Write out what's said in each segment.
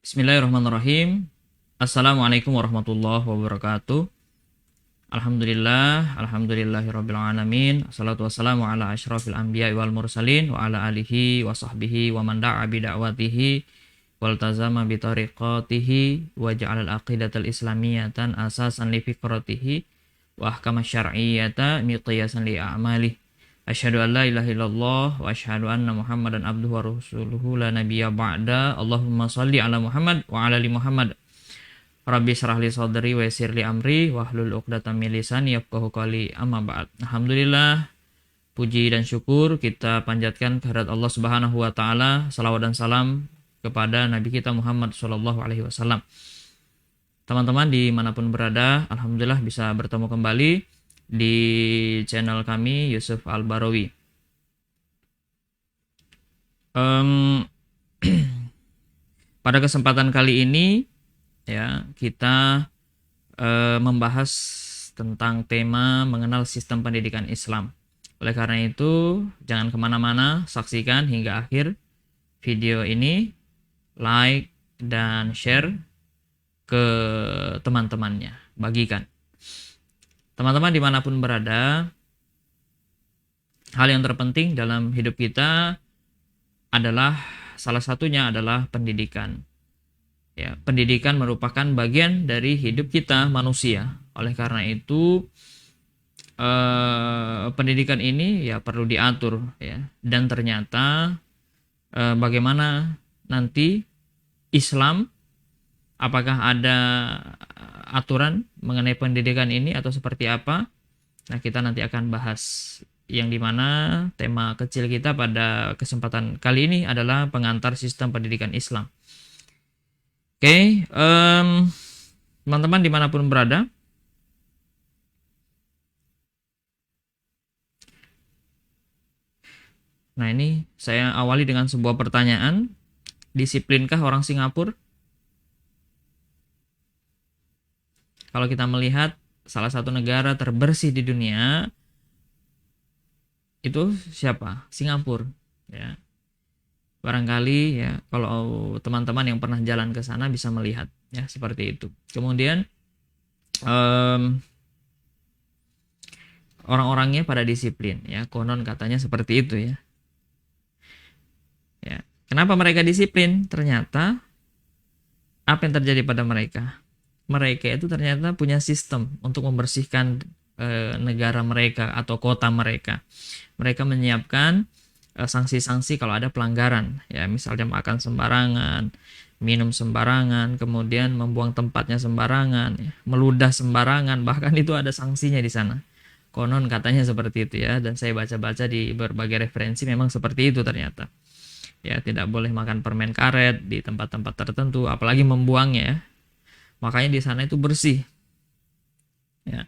Bismillahirrahmanirrahim. Assalamualaikum warahmatullahi wabarakatuh. Alhamdulillahirabbil alamin. Assalatu wassalamu ala asyrafil anbiya'i wal mursalin wa ala alihi wa sahbihi wa man da'a bi da'watihi wal tazama bi tariqatihi wa ja'alal aqidatal islamiyatan asasan li fikratihi wa ahkama syar'iyyata miqyasan li a'malih. Asyhadu an la ilaha illallah wa asyhadu anna Muhammadan abduhu wa rasuluhu la nabiyya ba'da. Allahumma shalli ala Muhammad wa ala ali Muhammad. Rabbi shrah li sadri wa yassir li amri wa hlul 'uqdatam min lisani yafqahu qawli. Amma ba'd. Alhamdulillah, puji dan syukur kita panjatkan kehadirat Allah Subhanahu wa taala. Salawat dan salam kepada Nabi kita Muhammad sallallahu alaihi wasallam. Teman-teman dimanapun berada, alhamdulillah bisa bertemu kembali di channel kami Yusuf Al-Barawi. Pada kesempatan kali ini ya kita membahas tentang tema mengenal sistem pendidikan Islam. Oleh karena itu jangan kemana-mana, saksikan hingga akhir video ini, like dan share ke teman-temannya, bagikan. Teman-teman dimanapun berada, hal yang terpenting dalam hidup kita adalah salah satunya adalah pendidikan. Ya, pendidikan merupakan bagian dari hidup kita manusia. Oleh karena itu, pendidikan ini ya perlu diatur ya. Dan ternyata bagaimana nanti Islam, apakah ada aturan mengenai pendidikan ini atau seperti apa? Nah, kita nanti akan bahas, yang dimana tema kecil kita pada kesempatan kali ini adalah pengantar sistem pendidikan Islam. Oke, teman-teman dimanapun berada, nah ini saya awali dengan sebuah pertanyaan. Disiplinkah orang Singapura? Kalau kita melihat salah satu negara terbersih di dunia, itu siapa? Singapura. Ya. Barangkali ya kalau teman-teman yang pernah jalan ke sana bisa melihat ya seperti itu. Kemudian orang-orangnya pada disiplin ya, konon katanya seperti itu ya. Ya. Kenapa mereka disiplin? Ternyata apa yang terjadi pada mereka? Mereka itu ternyata punya sistem untuk membersihkan negara mereka atau kota mereka. Mereka menyiapkan sanksi-sanksi kalau ada pelanggaran, ya misalnya makan sembarangan, minum sembarangan, kemudian membuang tempatnya sembarangan, ya, meludah sembarangan, bahkan itu ada sanksinya di sana. Konon katanya seperti itu ya, dan saya baca-baca di berbagai referensi memang seperti itu ternyata. Ya, tidak boleh makan permen karet di tempat-tempat tertentu, apalagi membuangnya ya. Makanya di sana itu bersih. Ya.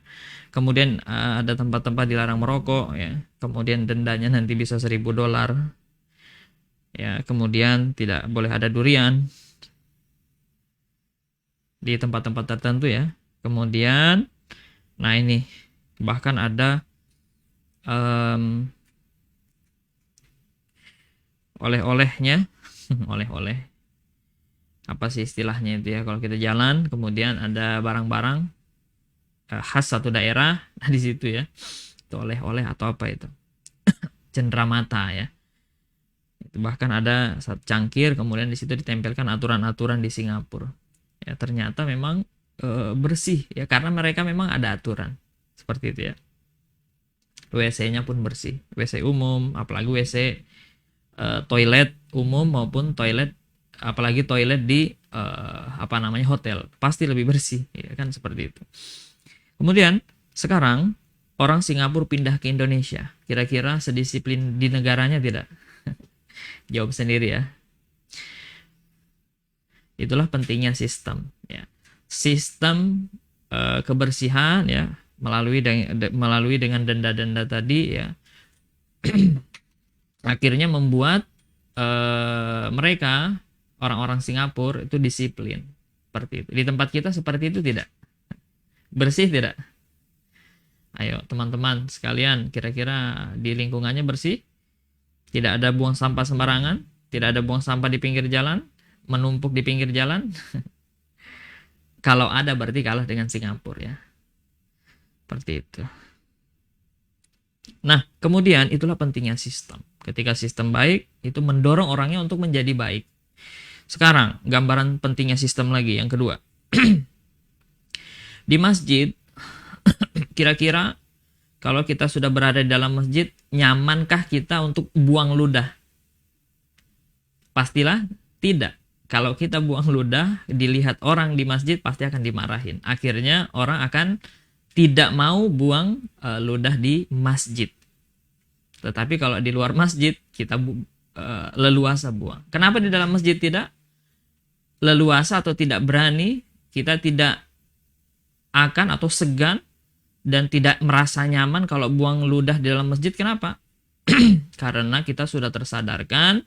Kemudian ada tempat-tempat dilarang merokok ya. Kemudian dendanya nanti bisa $1.000. Ya, kemudian tidak boleh ada durian di tempat-tempat tertentu ya. Kemudian nah ini bahkan ada oleh-olehnya oleh-oleh apa sih istilahnya itu ya, kalau kita jalan kemudian ada barang-barang khas satu daerah, nah di situ ya itu oleh-oleh atau apa itu cenderamata ya, itu bahkan ada satu cangkir kemudian di situ ditempelkan aturan-aturan di Singapura ya. Ternyata memang bersih ya, karena mereka memang ada aturan seperti itu ya. WC-nya pun bersih, WC umum, apalagi WC toilet umum maupun toilet, apalagi toilet di hotel, pasti lebih bersih ya kan, seperti itu. Kemudian sekarang orang Singapura pindah ke Indonesia, kira-kira sedisiplin di negaranya tidak? Jawab sendiri ya. Itulah pentingnya sistem ya. Sistem kebersihan ya, melalui dengan denda-denda tadi ya akhirnya membuat mereka, orang-orang Singapura itu disiplin seperti itu. Di tempat kita seperti itu tidak? Bersih tidak? Ayo teman-teman sekalian, kira-kira di lingkungannya bersih? Tidak ada buang sampah sembarangan? Tidak ada buang sampah di pinggir jalan? menumpuk di pinggir jalan? Kalau ada berarti kalah dengan Singapura ya. Seperti itu. Nah, kemudian itulah pentingnya sistem. Ketika sistem baik, itu mendorong orangnya untuk menjadi baik. Sekarang, gambaran pentingnya sistem lagi yang kedua. Di masjid, kira-kira kalau kita sudah berada di dalam masjid, nyamankah kita untuk buang ludah? Pastilah tidak. Kalau kita buang ludah, dilihat orang di masjid pasti akan dimarahin. Akhirnya orang akan tidak mau buang ludah di masjid. Tetapi kalau di luar masjid, kita leluasa buang. Kenapa di dalam masjid tidak leluasa atau tidak berani? Kita tidak akan atau segan dan tidak merasa nyaman kalau buang ludah di dalam masjid. Kenapa? Karena kita sudah tersadarkan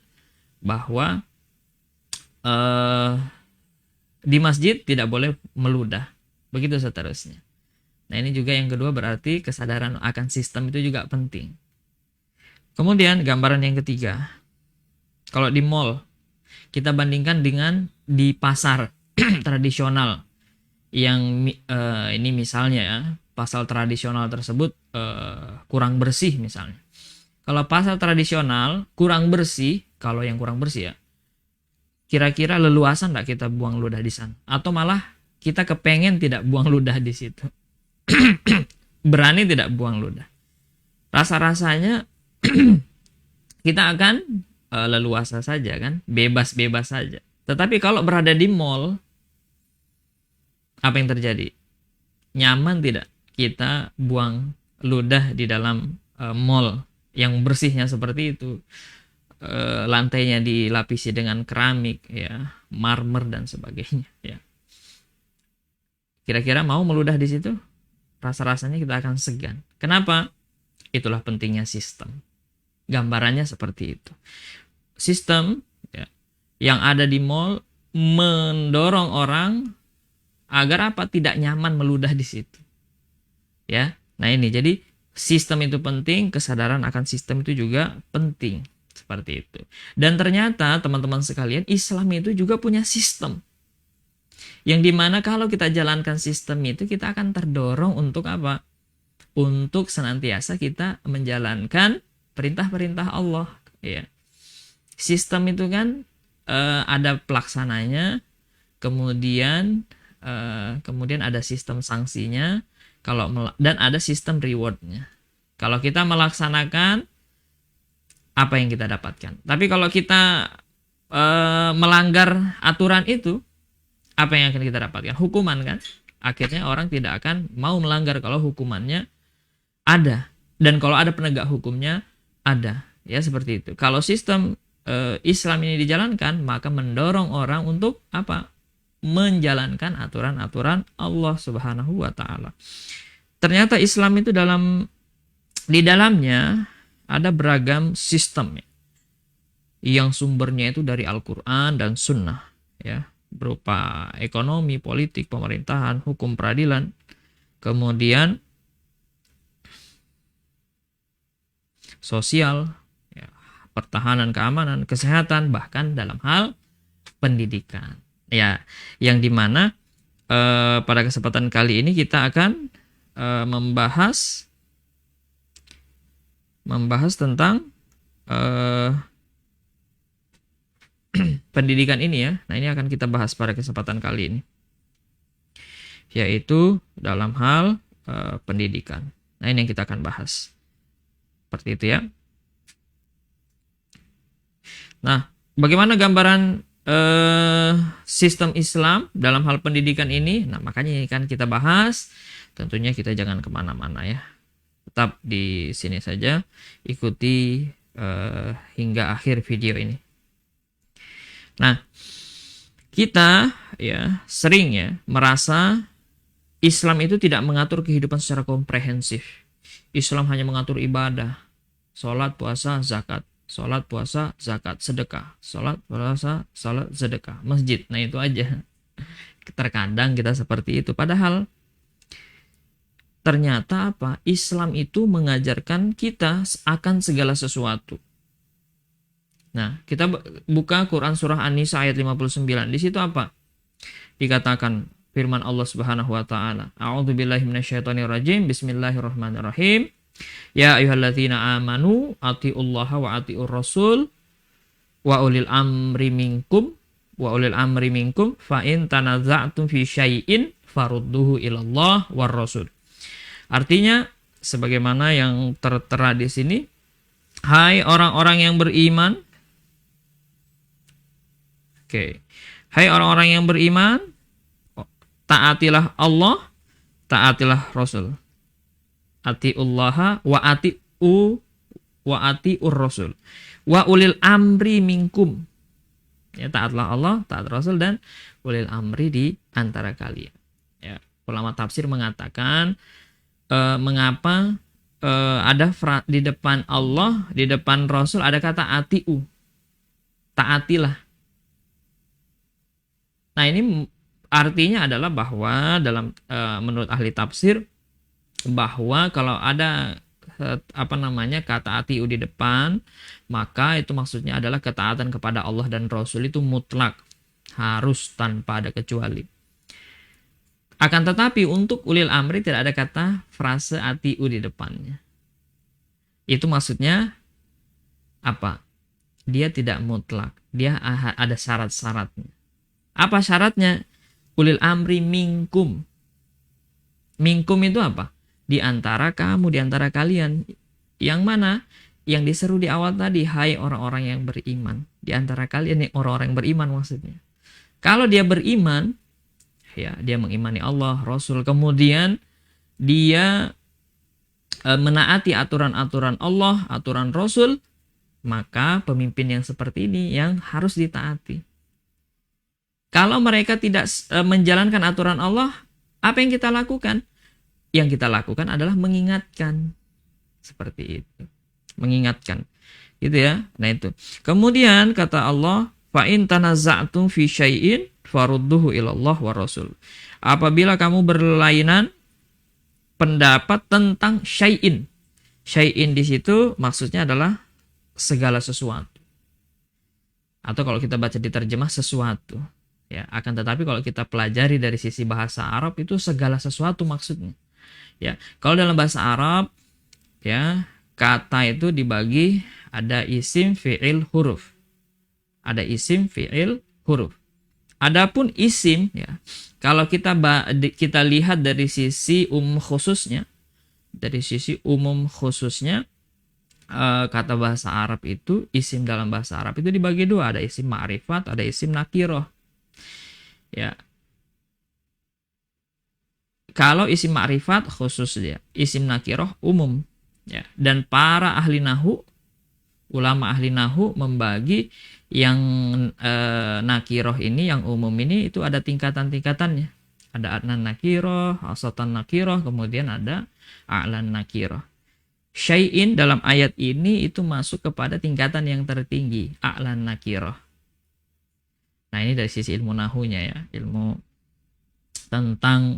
bahwa di masjid tidak boleh meludah. Begitu seterusnya. Nah, ini juga yang kedua, berarti kesadaran akan sistem itu juga penting. Kemudian gambaran yang ketiga. Kalau di mall, kita bandingkan dengan di pasar tradisional yang ini misalnya ya, pasar tradisional tersebut kurang bersih misalnya. Kalau pasar tradisional kurang bersih, kalau yang kurang bersih ya, kira-kira leluasa enggak kita buang ludah di sana? Atau malah kita kepengen tidak buang ludah di situ? Berani tidak buang ludah? Rasa-rasanya kita akan leluasa saja kan, bebas-bebas saja. Tetapi kalau berada di mall, apa yang terjadi? Nyaman tidak kita buang ludah di dalam mall yang bersihnya seperti itu? Lantainya dilapisi dengan keramik, ya, marmer dan sebagainya. Ya. Kira-kira mau meludah di situ? Rasa-rasanya kita akan segan. Kenapa? Itulah pentingnya sistem. Gambarannya seperti itu. Sistem ya, yang ada di mall mendorong orang agar apa? Tidak nyaman meludah di situ. Ya. Nah, ini jadi sistem itu penting, kesadaran akan sistem itu juga penting. Seperti itu. Dan ternyata teman-teman sekalian, Islam itu juga punya sistem. Yang dimana kalau kita jalankan sistem itu, kita akan terdorong untuk apa? Untuk senantiasa kita menjalankan perintah-perintah Allah. Ya. Sistem itu kan ada pelaksananya, kemudian ada sistem sanksinya, dan ada sistem rewardnya. Kalau kita melaksanakan, apa yang kita dapatkan. Tapi kalau kita melanggar aturan itu, apa yang akan kita dapatkan? Hukuman kan? Akhirnya orang tidak akan mau melanggar kalau hukumannya ada. Dan kalau ada penegak hukumnya ada. Ya, seperti itu. Kalau sistem Islam ini dijalankan, maka mendorong orang untuk apa? Menjalankan aturan-aturan Allah Subhanahu wa taala. Ternyata Islam itu di dalamnya ada beragam sistem ya, yang sumbernya itu dari Al-Qur'an dan Sunnah ya, berupa ekonomi, politik, pemerintahan, hukum peradilan, kemudian sosial, ya, pertahanan, keamanan, kesehatan, bahkan dalam hal pendidikan. Ya, yang dimana pada kesempatan kali ini kita akan membahas tentang pendidikan ini ya. Nah, ini akan kita bahas pada kesempatan kali ini, yaitu dalam hal pendidikan. Nah, ini yang kita akan bahas. Seperti itu ya. Nah, bagaimana gambaran sistem Islam dalam hal pendidikan ini? Nah, makanya ini kan kita bahas. Tentunya kita jangan kemana-mana ya. Tetap di sini saja. Ikuti hingga akhir video ini. Nah, kita ya sering ya merasa Islam itu tidak mengatur kehidupan secara komprehensif. Islam hanya mengatur ibadah, sholat, puasa, zakat, sholat, puasa, zakat, sedekah, sholat, puasa, sholat, sedekah, masjid. Nah, itu aja. Terkadang kita seperti itu. Padahal ternyata apa? Islam itu mengajarkan kita akan segala sesuatu. Nah, kita buka Quran surah An-Nisa ayat 59. Di situ apa? Dikatakan firman Allah Subhanahu wa taala. A'udzubillahi minasyaitonirrajim. Bismillahirrahmanirrahim. Ya ayyuhalladzina amanu atiullaha wa atiur rasul wa ulil amri minkum fa in tanaza'tum fi syai'in farudduhu ilallah war rasul. Artinya sebagaimana yang tertera di sini, hai orang-orang yang beriman. Hai orang-orang yang beriman, taatilah Allah, taatilah Rasul. Atiullaha wa atiur Rasul. Wa ulil amri minkum. Ya, taatlah Allah, taat Rasul, dan ulil amri di antara kalian. Ya, ulama tafsir mengatakan mengapa ada di depan Allah, di depan Rasul ada kata atiu, taatilah. Nah, ini artinya adalah bahwa dalam menurut ahli tafsir, bahwa kalau ada kata atiu di depan, maka itu maksudnya adalah ketaatan kepada Allah dan Rasul itu mutlak, harus tanpa ada kecuali. Akan tetapi untuk ulil amri tidak ada kata frase atiu di depannya. Itu maksudnya apa? Dia tidak mutlak, dia ada syarat-syaratnya. Apa syaratnya? Ulil amri minkum. Minkum itu apa? Di antara kamu, di antara kalian. Yang mana? Yang diseru di awal tadi, hai orang-orang yang beriman. Di antara kalian, orang-orang yang beriman maksudnya. Kalau dia beriman, ya dia mengimani Allah, Rasul, kemudian dia menaati aturan-aturan Allah, aturan Rasul, maka pemimpin yang seperti ini yang harus ditaati. Kalau mereka tidak menjalankan aturan Allah, apa yang kita lakukan? Yang kita lakukan adalah mengingatkan. Seperti itu. Mengingatkan. Gitu ya. Nah itu. Kemudian kata Allah, fa in tanaza'tum fi syai'in farudduhu ilallah wa rasul. Apabila kamu berlainan pendapat tentang syai'in. Syai'in di situ maksudnya adalah segala sesuatu. Atau kalau kita baca di terjemah sesuatu. Ya, akan tetapi kalau kita pelajari dari sisi bahasa Arab itu segala sesuatu maksudnya. Ya, kalau dalam bahasa Arab ya, kata itu dibagi ada isim, fi'il, huruf. Ada isim, fi'il, huruf. Adapun isim ya, kalau kita lihat dari sisi khususnya, kata bahasa Arab itu, isim dalam bahasa Arab itu dibagi dua, ada isim ma'rifat, ada isim nakiroh. Ya. Kalau isim ma'rifat khusus dia, isim nakiroh umum. Ya. Dan para ahli nahu, ulama ahli nahu membagi yang nakiroh ini, yang umum ini itu ada tingkatan-tingkatannya. Ada adnan nakiroh, asatan nakiroh, kemudian ada a'lan nakiroh. Syai'in dalam ayat ini itu masuk kepada tingkatan yang tertinggi, a'lan nakiroh. Nah ini dari sisi ilmu nahunya ya, ilmu tentang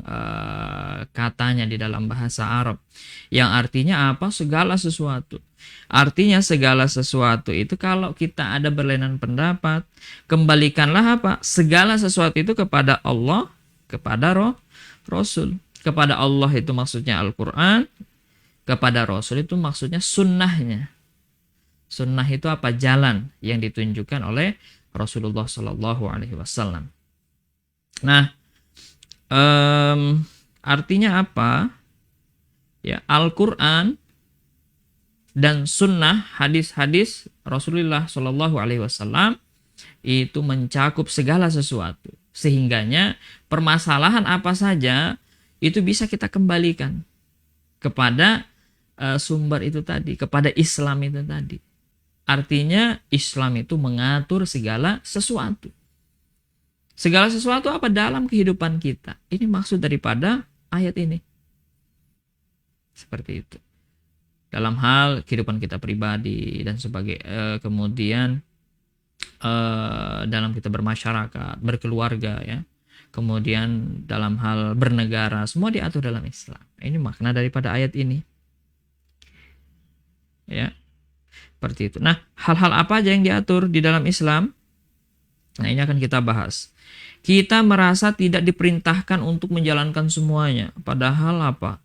katanya di dalam bahasa Arab. Yang artinya apa? Segala sesuatu. Artinya segala sesuatu itu kalau kita ada berlainan pendapat, kembalikanlah apa? Segala sesuatu itu kepada Allah, kepada Rasul. Kepada Allah itu maksudnya Al-Quran, kepada Rasul itu maksudnya sunnahnya. Sunnah itu apa? Jalan yang ditunjukkan oleh Rasulullah Shallallahu Alaihi Wasallam. Nah, artinya apa? Ya, Al-Quran dan Sunnah, hadis-hadis Rasulullah Shallallahu Alaihi Wasallam itu mencakup segala sesuatu. Sehingganya permasalahan apa saja itu bisa kita kembalikan kepada sumber itu tadi, kepada Islam itu tadi. Artinya Islam itu mengatur segala sesuatu. Segala sesuatu apa dalam kehidupan kita. Ini maksud daripada ayat ini. Seperti itu. Dalam hal kehidupan kita pribadi dan sebagai kemudian dalam kita bermasyarakat, berkeluarga ya. Kemudian dalam hal bernegara, semua diatur dalam Islam. Ini makna daripada ayat ini. Ya. Seperti itu. Nah, Hal-hal apa aja yang diatur di dalam Islam? Nah, ini akan kita bahas. Kita merasa tidak diperintahkan untuk menjalankan semuanya. Padahal apa?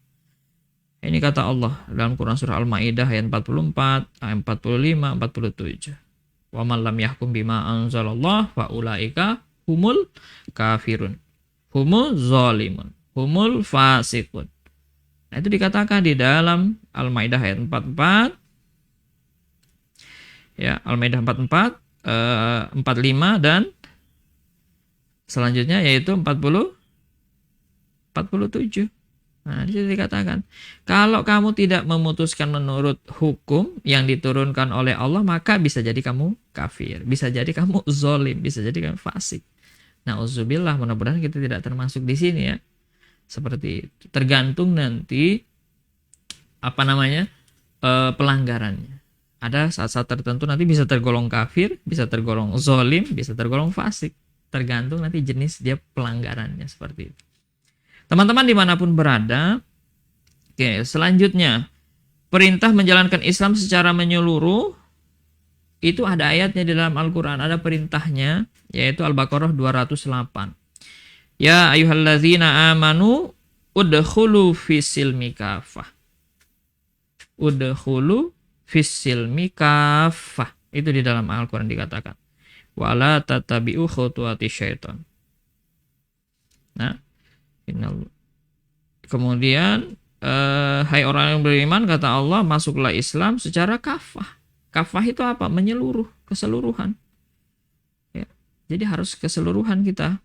Ini kata Allah dalam Quran surah Al-Maidah ayat 44, ayat 45, 47. Wa man lam yahkum bima anzalallah fa ulaika humul kafirun. Humul zalimun. Humul fasiqun. Nah, itu dikatakan di dalam Al-Maidah ayat 44. Ya, Al-Maidah 44, 45 dan selanjutnya yaitu 47. Nah, di situ dikatakan, kalau kamu tidak memutuskan menurut hukum yang diturunkan oleh Allah, maka bisa jadi kamu kafir, bisa jadi kamu zolim, bisa jadi kamu fasik. Nah, uzubillah, mudah-mudahan kita tidak termasuk di sini ya. Seperti itu. Tergantung nanti pelanggarannya. Ada saat-saat tertentu nanti bisa tergolong kafir, bisa tergolong zolim, bisa tergolong fasik. Tergantung nanti jenis dia pelanggarannya seperti itu. Teman-teman dimanapun berada, oke, selanjutnya perintah menjalankan Islam secara menyeluruh itu ada ayatnya di dalam Al-Quran, ada perintahnya, yaitu Al-Baqarah 208. Ya ayyuhalladzina amanu udkhulu fis-silmi kafah. Udkhulu fis-silmi kafah. Itu di dalam Al-Quran dikatakan. Wala tatabi'u khutuwati syaitan. Nah, kemudian hai orang yang beriman, kata Allah, masuklah Islam secara kafah. Kafah itu apa? Menyeluruh, keseluruhan ya. Jadi harus keseluruhan kita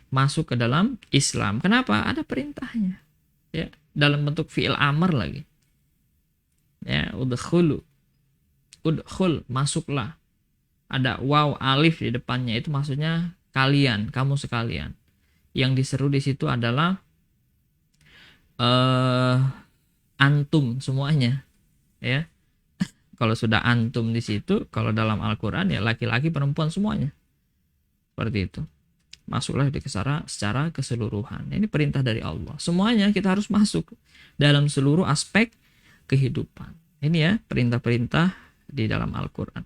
masuk ke dalam Islam. Kenapa? Ada perintahnya ya, dalam bentuk fi'il amr lagi ya. Udkhul, masuklah, ada waw alif di depannya, itu maksudnya kalian, kamu sekalian. Yang diseru di situ adalah antum semuanya ya. Kalau sudah antum di situ, kalau dalam Al-Quran ya laki-laki perempuan semuanya seperti itu. Masuklah secara keseluruhan. Ini perintah dari Allah. Semuanya kita harus masuk dalam seluruh aspek kehidupan. Ini ya perintah-perintah di dalam Al-Quran.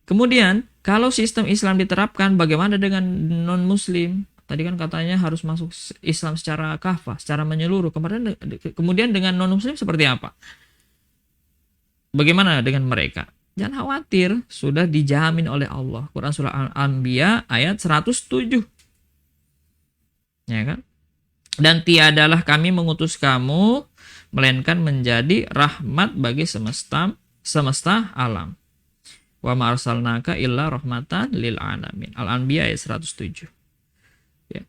Kemudian kalau sistem Islam diterapkan, bagaimana dengan non-Muslim? Tadi kan katanya harus masuk Islam secara kafah, secara menyeluruh. Kemudian dengan non-Muslim seperti apa? Bagaimana dengan mereka? Jangan khawatir, sudah dijamin oleh Allah. Quran surah Al-Anbiya ayat 107. Ya kan? Dan tiadalah kami mengutus kamu melainkan menjadi rahmat bagi semesta alam. Wa ma arsalnaka illa rahmatan lil alamin. Al-Anbiya ayat 107. Ya.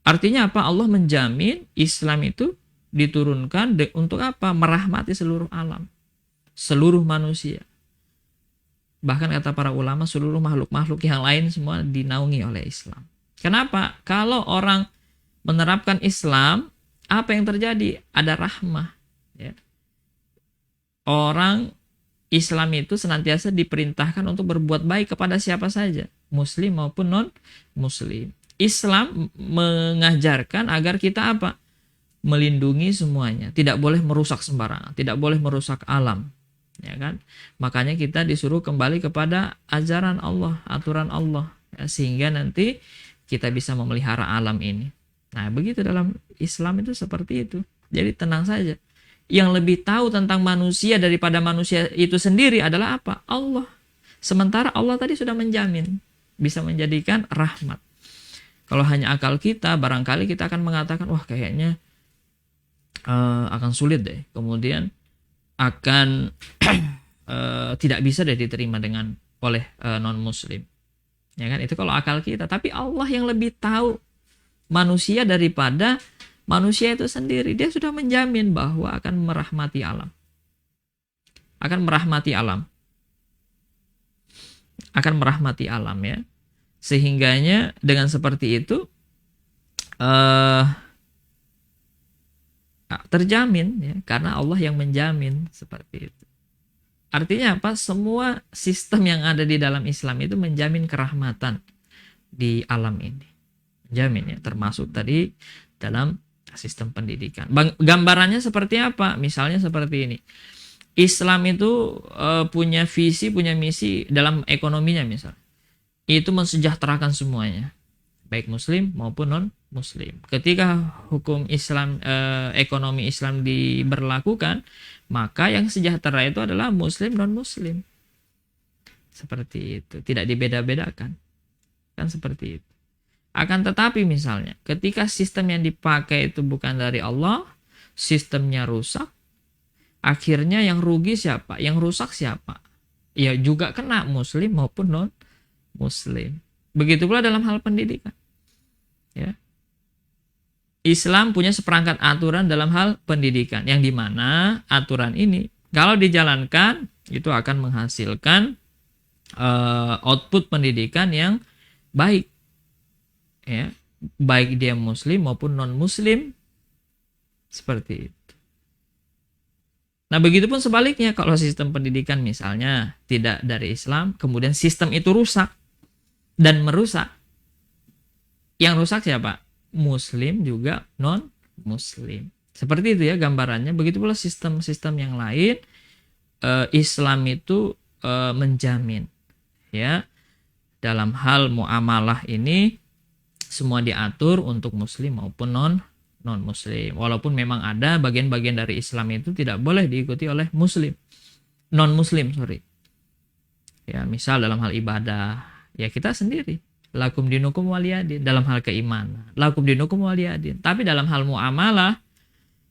Artinya apa? Allah menjamin Islam itu diturunkan untuk apa? Merahmati seluruh alam, seluruh manusia. Bahkan kata para ulama, seluruh makhluk-makhluk yang lain semua dinaungi oleh Islam. Kenapa? Kalau orang menerapkan Islam, apa yang terjadi? Ada rahmah. Ya. Orang Islam itu senantiasa diperintahkan untuk berbuat baik kepada siapa saja, Muslim maupun non-Muslim. Islam mengajarkan agar kita apa? Melindungi semuanya. Tidak boleh merusak sembarangan, tidak boleh merusak alam. Ya kan? Makanya kita disuruh kembali kepada ajaran Allah, aturan Allah, ya, sehingga nanti kita bisa memelihara alam ini. Nah, begitu dalam Islam itu seperti itu. Jadi tenang saja. Yang lebih tahu tentang manusia daripada manusia itu sendiri adalah apa? Allah. Sementara Allah tadi sudah menjamin bisa menjadikan rahmat. Kalau hanya akal kita, barangkali kita akan mengatakan, wah kayaknya akan sulit deh. Kemudian akan tidak bisa deh diterima oleh non-Muslim. Ya kan? Itu kalau akal kita. Tapi Allah yang lebih tahu manusia daripada manusia itu sendiri. Dia sudah menjamin bahwa akan merahmati alam. Akan merahmati alam. Akan merahmati alam ya. Sehingganya dengan seperti itu terjamin ya, karena Allah yang menjamin seperti itu. Artinya apa? Semua sistem yang ada di dalam Islam itu menjamin kerahmatan di alam ini. Menjamin ya, termasuk tadi dalam sistem pendidikan. Gambarannya seperti apa? Misalnya seperti ini. Islam itu punya visi, punya misi dalam ekonominya misal. Itu mensejahterakan semuanya, baik muslim maupun non muslim. Ketika hukum Islam, ekonomi Islam diberlakukan, maka yang sejahtera itu adalah muslim non muslim. Seperti itu, tidak dibeda-bedakan. Kan seperti itu. Akan tetapi misalnya, ketika sistem yang dipakai itu bukan dari Allah, sistemnya rusak, akhirnya yang rugi siapa? Yang rusak siapa? Ya juga kena muslim maupun non muslim. Begitu pula dalam hal pendidikan. Ya. Islam punya seperangkat aturan dalam hal pendidikan, yang dimana aturan ini kalau dijalankan itu akan menghasilkan output pendidikan yang baik, ya, baik dia muslim maupun non muslim, seperti itu. Nah, begitupun sebaliknya, kalau sistem pendidikan misalnya tidak dari Islam, kemudian sistem itu rusak dan merusak, yang rusak siapa? Muslim juga non muslim. Seperti itu ya gambarannya. Begitu pula sistem-sistem yang lain, Islam itu menjamin, ya, dalam hal muamalah ini semua diatur untuk muslim maupun non muslim. Walaupun memang ada bagian-bagian dari Islam itu tidak boleh diikuti oleh muslim, non muslim, sorry. Ya, misal dalam hal ibadah, ya kita sendiri, lakum dinukum waliyadin, dalam hal keimanan, lakum dinukum waliyadin. Tapi dalam hal muamalah,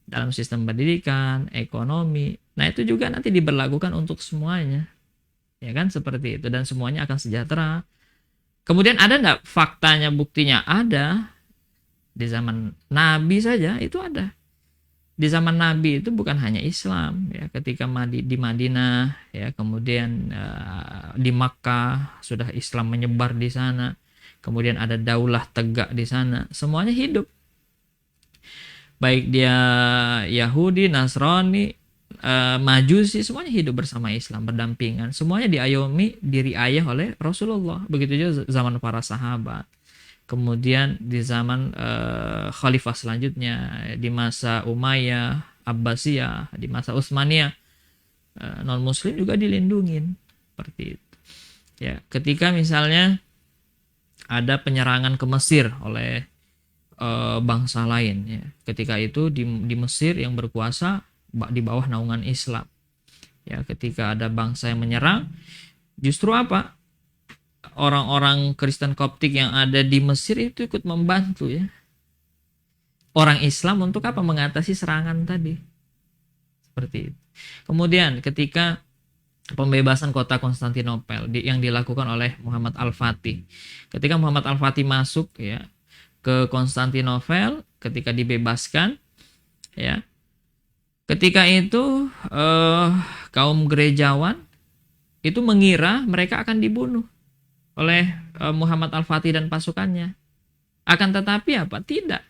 dalam sistem pendidikan, ekonomi, nah itu juga nanti diberlakukan untuk semuanya. Ya kan, seperti itu, dan semuanya akan sejahtera. Kemudian ada nggak faktanya, buktinya? Ada. Di zaman Nabi saja itu ada. Di zaman Nabi itu bukan hanya Islam, ya, ketika di Madinah, ya, kemudian di Makkah sudah Islam menyebar di sana, kemudian ada daulah tegak di sana, semuanya hidup, baik dia Yahudi, Nasrani, Majusi, semuanya hidup bersama Islam, berdampingan, semuanya diayomi, diriayah oleh Rasulullah. Begitu juga zaman para sahabat. Kemudian di zaman khalifah selanjutnya, di masa Umayyah, Abbasiyah, di masa Utsmaniyah, non muslim juga dilindungin, seperti itu. Ya, ketika misalnya ada penyerangan ke Mesir oleh bangsa lain, ya, ketika itu di Mesir yang berkuasa di bawah naungan Islam. Ya, ketika ada bangsa yang menyerang, justru apa? Orang-orang Kristen Koptik yang ada di Mesir itu ikut membantu, ya, orang Islam untuk apa? Mengatasi serangan tadi. Seperti itu. Kemudian ketika pembebasan kota Konstantinopel yang dilakukan oleh Muhammad Al-Fatih. Ketika Muhammad Al-Fatih masuk, ya, ke Konstantinopel, ketika dibebaskan, ya, ketika itu kaum gerejawan itu mengira mereka akan dibunuh oleh Muhammad Al-Fatih dan pasukannya. Akan tetapi apa? Tidak.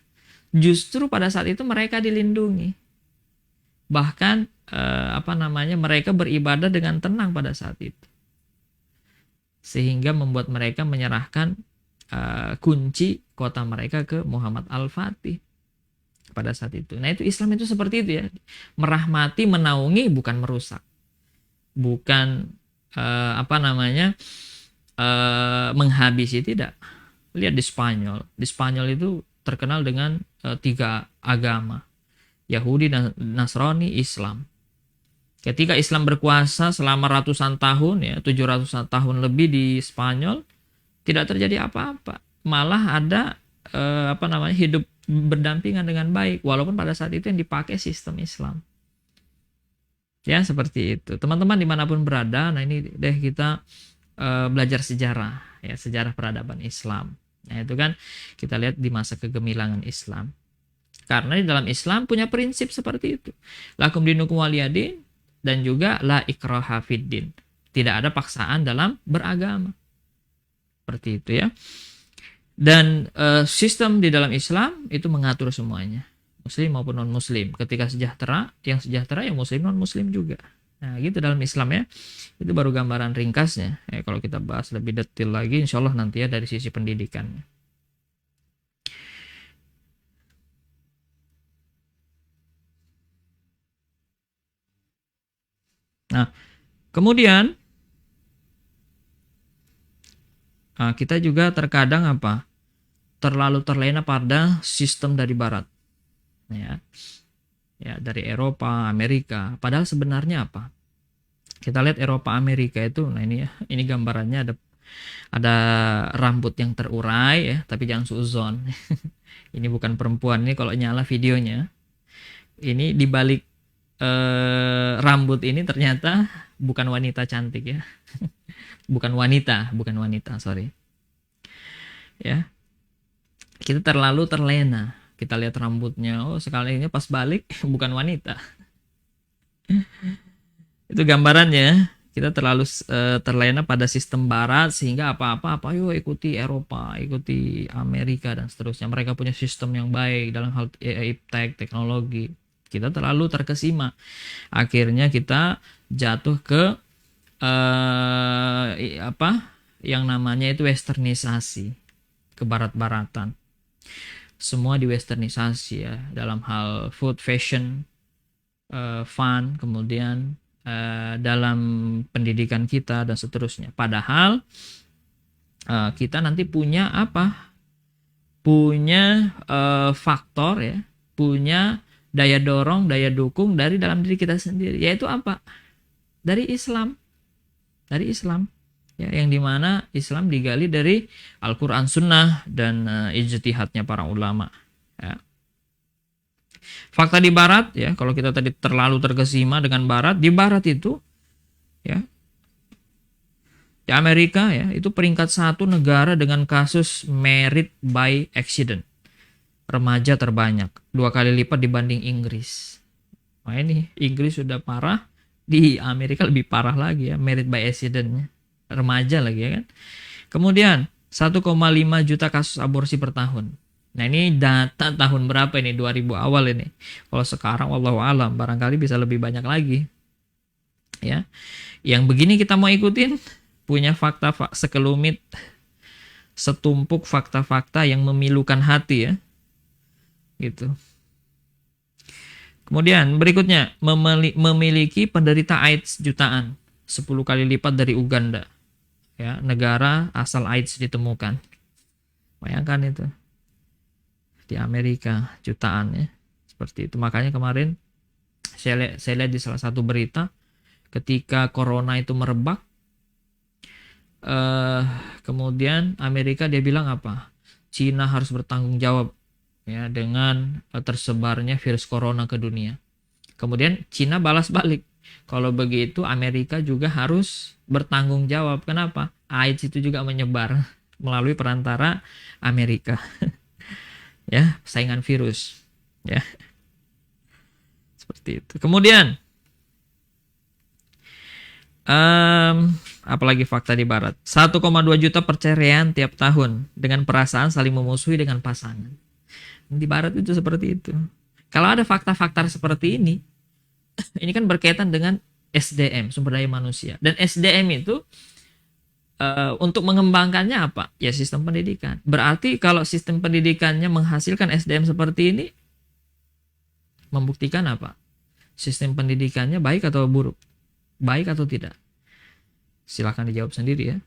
Justru pada saat itu mereka dilindungi. Bahkan mereka beribadah dengan tenang pada saat itu. Sehingga membuat mereka menyerahkan kunci kota mereka ke Muhammad Al-Fatih pada saat itu. Nah, itu Islam itu seperti itu, ya. Merahmati, menaungi, bukan merusak. Bukan menghabisi, tidak. Lihat di Spanyol. Di Spanyol itu terkenal dengan 3 agama. Yahudi, Nasrani, Islam. Ketika Islam berkuasa selama ratusan tahun, ya, 700 tahun lebih di Spanyol, tidak terjadi apa-apa. Malah ada hidup berdampingan dengan baik, walaupun pada saat itu yang dipakai sistem Islam. Ya, seperti itu. Teman-teman dimanapun berada, nah ini deh kita belajar sejarah, ya, sejarah peradaban Islam. Nah, itu kan kita lihat di masa kegemilangan Islam. Karena di dalam Islam punya prinsip seperti itu. Lakum dinukum waliyadin, dan juga la ikraha fiddin. Tidak ada paksaan dalam beragama. Seperti itu, ya. Dan sistem di dalam Islam itu mengatur semuanya, muslim maupun non muslim. Ketika sejahtera, yang sejahtera yang muslim non muslim juga. Nah, gitu dalam Islam, ya. Itu baru gambaran ringkasnya. Ya, kalau kita bahas lebih detail lagi, insya Allah nanti, ya, dari sisi pendidikannya. Nah, kemudian kita juga terkadang apa? Terlalu terlena pada sistem dari barat. Ya. Ya, dari Eropa, Amerika. Padahal sebenarnya apa? Kita lihat Eropa, Amerika itu, nah ini ya, ini gambarannya ada rambut yang terurai ya, tapi jangan suuzon. Ini bukan perempuan, ini kalau nyala videonya. Ini di balik rambut ini ternyata bukan wanita cantik ya. bukan wanita, sorry. Ya. Kita terlalu terlena. Kita lihat rambutnya, oh sekali ini pas balik bukan wanita. Itu gambarannya. Kita terlalu terlena pada sistem barat sehingga apa-apa yuk ikuti Eropa, ikuti Amerika dan seterusnya. Mereka punya sistem yang baik dalam hal teknologi. Kita terlalu terkesima. Akhirnya kita jatuh ke yang namanya itu westernisasi, kebarat-baratan. Semua di westernisasi ya, dalam hal food, fashion, fun, kemudian dalam pendidikan kita dan seterusnya. Padahal kita nanti punya apa? Punya faktor ya, punya daya dorong, daya dukung dari dalam diri kita sendiri. Yaitu apa? Dari Islam. Dari Islam. Ya, yang dimana Islam digali dari Al-Quran Sunnah dan ijtihadnya para ulama. Ya. Fakta di barat ya, kalau kita tadi terlalu terkesima dengan barat, di barat itu ya, di Amerika ya, itu peringkat 1 negara dengan kasus married by accident. Remaja terbanyak, 2 kali lipat dibanding Inggris. Nah ini Inggris sudah parah, di Amerika lebih parah lagi ya, married by accident-nya. Remaja lagi ya kan. Kemudian 1,5 juta kasus aborsi per tahun. Nah ini data tahun berapa ini? 2000 awal ini. Kalau sekarang wallahu alam barangkali bisa lebih banyak lagi. Ya. Yang begini kita mau ikutin, punya fakta sekelumit, setumpuk fakta-fakta yang memilukan hati ya. Gitu. Kemudian berikutnya, memiliki penderita AIDS jutaan, 10 kali lipat dari Uganda. Ya, negara asal AIDS ditemukan. Bayangkan itu. Di Amerika jutaan ya, seperti itu. Makanya kemarin saya lihat di salah satu berita ketika corona itu merebak, kemudian Amerika dia bilang apa? Cina harus bertanggung jawab ya dengan tersebarnya virus corona ke dunia. Kemudian Cina balas balik, kalau begitu Amerika juga harus bertanggung jawab. Kenapa? AIDS itu juga menyebar melalui perantara Amerika. Ya, saingan virus ya, seperti itu. Kemudian apalagi fakta di barat, 1,2 juta perceraian tiap tahun dengan perasaan saling memusuhi dengan pasangan. Di barat itu seperti itu. Kalau ada fakta-fakta seperti ini kan berkaitan dengan SDM, sumber daya manusia. Dan SDM itu untuk mengembangkannya apa? Ya sistem pendidikan. Berarti kalau sistem pendidikannya menghasilkan SDM seperti ini, membuktikan apa? Sistem pendidikannya baik atau buruk? Baik atau tidak? Silahkan dijawab sendiri ya.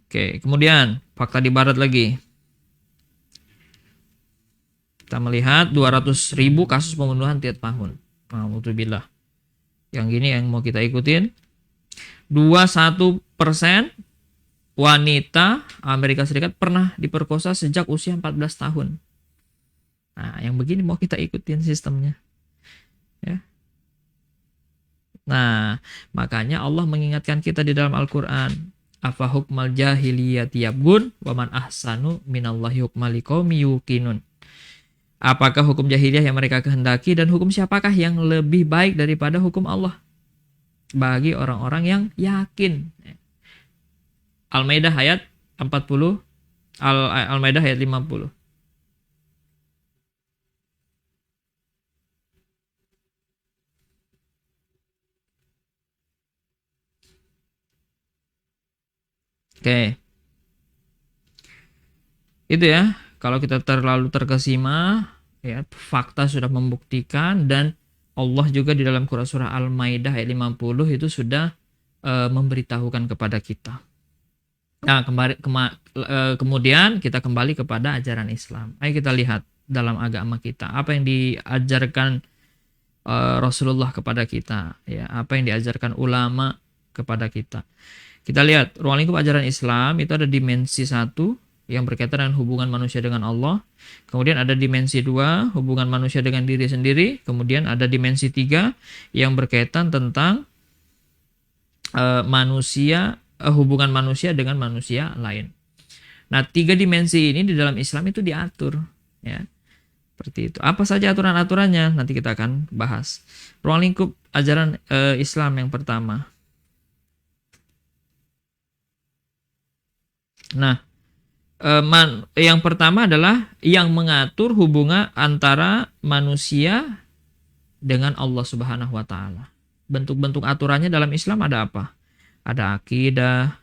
Oke, kemudian fakta di barat lagi. Kita melihat 200.000 kasus pembunuhan tiap tahun. Alhamdulillah. Yang ini yang mau kita ikutin. 21% wanita Amerika Serikat pernah diperkosa sejak usia 14 tahun. Nah, yang begini mau kita ikutin sistemnya. Ya. Nah, makanya Allah mengingatkan kita di dalam Al-Quran. Afa hukmal jahiliyati yabgun wa man ahsanu minallahi hukmal liqaumi yuqinun. Apakah hukum jahiliyah yang mereka kehendaki dan hukum siapakah yang lebih baik daripada hukum Allah? Bagi orang-orang yang yakin. Al-Maidah ayat 40, Al-Maidah ayat 50. Oke. Itu ya, kalau kita terlalu terkesima, ya fakta sudah membuktikan dan Allah juga di dalam Quran surah Al-Maidah ayat 50 itu sudah memberitahukan kepada kita. Nah, kemudian kita kembali kepada ajaran Islam. Ayo kita lihat dalam agama kita apa yang diajarkan Rasulullah kepada kita, ya, apa yang diajarkan ulama kepada kita. Kita lihat ruang lingkup ajaran Islam itu ada dimensi 1 yang berkaitan dengan hubungan manusia dengan Allah. Kemudian ada dimensi 2, hubungan manusia dengan diri sendiri. Kemudian ada dimensi 3 yang berkaitan tentang hubungan manusia dengan manusia lain. Nah, 3 dimensi ini di dalam Islam itu diatur, ya. Seperti itu. Apa saja aturan-aturannya? Nanti kita akan bahas. Ruang lingkup ajaran Islam yang pertama. Nah, yang pertama adalah yang mengatur hubungan antara manusia dengan Allah Subhanahu wa taala. Bentuk-bentuk aturannya dalam Islam ada apa? Ada akidah,